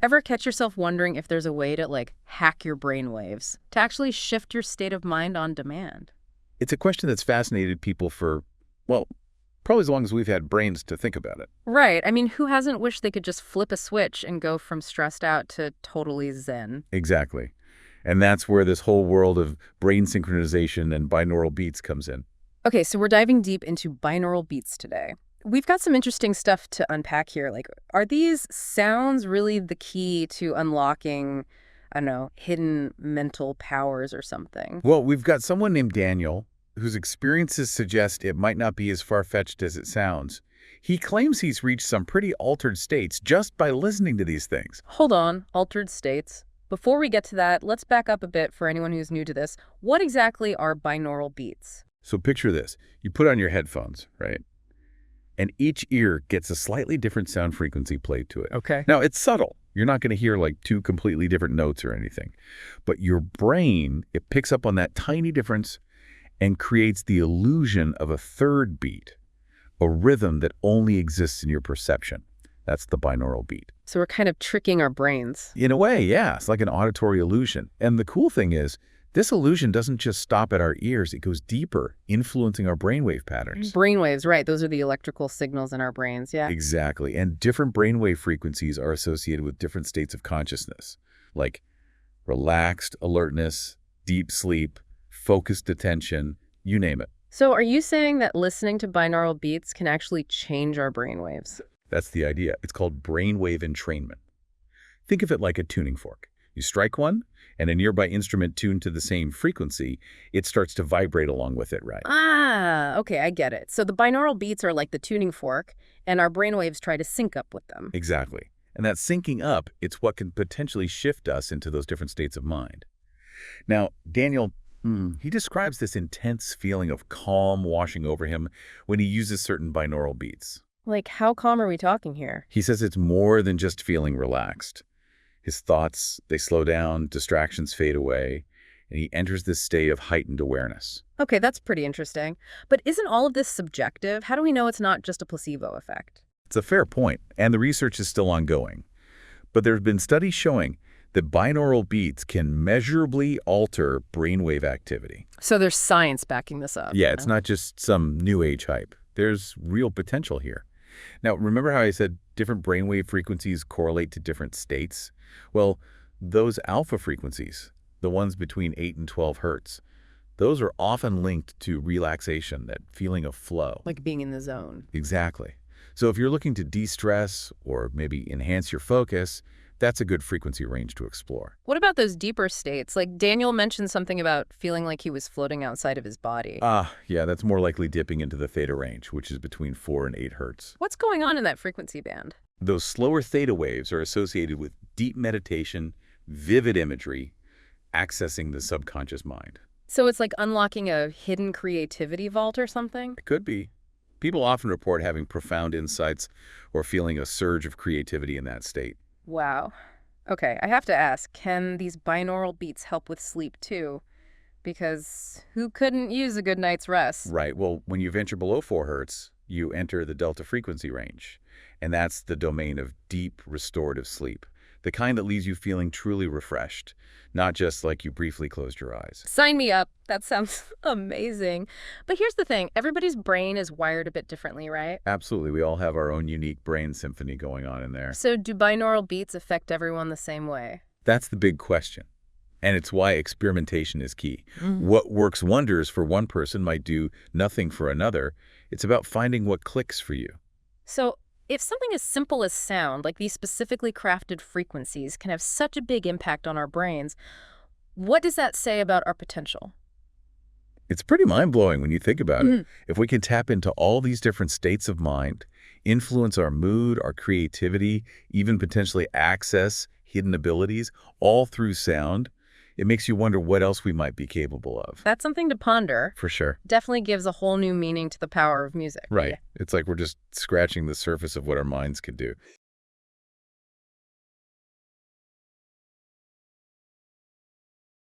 Ever catch yourself wondering if there's a way to, like, hack your brain waves, to actually shift your state of mind on demand? It's a question that's fascinated people for, well, probably as long as we've had brains to think about it. Right. I mean, who hasn't wished they could just flip a switch and go from stressed out to totally zen? Exactly. And that's where this whole world of brain synchronization and binaural beats comes in. Okay, so we're diving deep into binaural beats today. We've got some interesting stuff to unpack here. Like, are these sounds really the key to unlocking, I don't know, hidden mental powers or something? Well, we've got someone named Daniel whose experiences suggest it might not be as far-fetched as it sounds. He claims he's reached some pretty altered states just by listening to these things. Hold on, altered states. Before we get to that, let's back up a bit for anyone who's new to this. What exactly are binaural beats? So picture this. You put on your headphones, right? And each ear gets a slightly different sound frequency played to it. Okay. Now, it's subtle. You're not going to hear like two completely different notes or anything. But your brain, it picks up on that tiny difference and creates the illusion of a third beat, a rhythm that only exists in your perception. That's the binaural beat. So we're kind of tricking our brains. In a way, yeah, it's like an auditory illusion. And the cool thing is, this illusion doesn't just stop at our ears, it goes deeper, influencing our brainwave patterns. Brainwaves, right. Those are the electrical signals in our brains, yeah. Exactly. And different brainwave frequencies are associated with different states of consciousness, like relaxed alertness, deep sleep, focused attention, you name it. So are you saying that listening to binaural beats can actually change our brainwaves? That's the idea. It's called brainwave entrainment. Think of it like a tuning fork. You strike one, and a nearby instrument tuned to the same frequency, it starts to vibrate along with it, right? Ah, okay, I get it. So the binaural beats are like the tuning fork, and our brainwaves try to sync up with them. Exactly. And that syncing up, it's what can potentially shift us into those different states of mind. Now, Daniel, he describes this intense feeling of calm washing over him when he uses certain binaural beats. Like, how calm are we talking here? He says it's more than just feeling relaxed. His thoughts, they slow down, distractions fade away, and he enters this state of heightened awareness. Okay, that's pretty interesting. But isn't all of this subjective? How do we know it's not just a placebo effect? It's a fair point, and the research is still ongoing. But there have been studies showing that binaural beats can measurably alter brainwave activity. So there's science backing this up. Yeah, it's not just some new age hype. There's real potential here. Now, remember how I said different brainwave frequencies correlate to different states? Well, those alpha frequencies, the ones between 8 and 12 hertz, those are often linked to relaxation, that feeling of flow. Like being in the zone. Exactly. So if you're looking to de-stress or maybe enhance your focus, that's a good frequency range to explore. What about those deeper states? Like Daniel mentioned something about feeling like he was floating outside of his body. Yeah, that's more likely dipping into the theta range, which is between 4 and 8 hertz. What's going on in that frequency band? Those slower theta waves are associated with deep meditation, vivid imagery, accessing the subconscious mind. So it's like unlocking a hidden creativity vault or something? It could be. People often report having profound insights or feeling a surge of creativity in that state. Wow. Okay, I have to ask, can these binaural beats help with sleep too? Because who couldn't use a good night's rest? Right. Well, when you venture below 4 hertz, you enter the delta frequency range. And that's the domain of deep restorative sleep, the kind that leaves you feeling truly refreshed, not just like you briefly closed your eyes. Sign me up. That sounds amazing. But here's the thing. Everybody's brain is wired a bit differently, right? Absolutely. We all have our own unique brain symphony going on in there. So do binaural beats affect everyone the same way? That's the big question. And it's why experimentation is key. What works wonders for one person might do nothing for another. It's about finding what clicks for you. So if something as simple as sound, like these specifically crafted frequencies, can have such a big impact on our brains, what does that say about our potential? It's pretty mind-blowing when you think about it. If we can tap into all these different states of mind, influence our mood, our creativity, even potentially access hidden abilities, all through sound, it makes you wonder what else we might be capable of. That's something to ponder. For sure. Definitely gives a whole new meaning to the power of music. Right. It's like we're just scratching the surface of what our minds could do.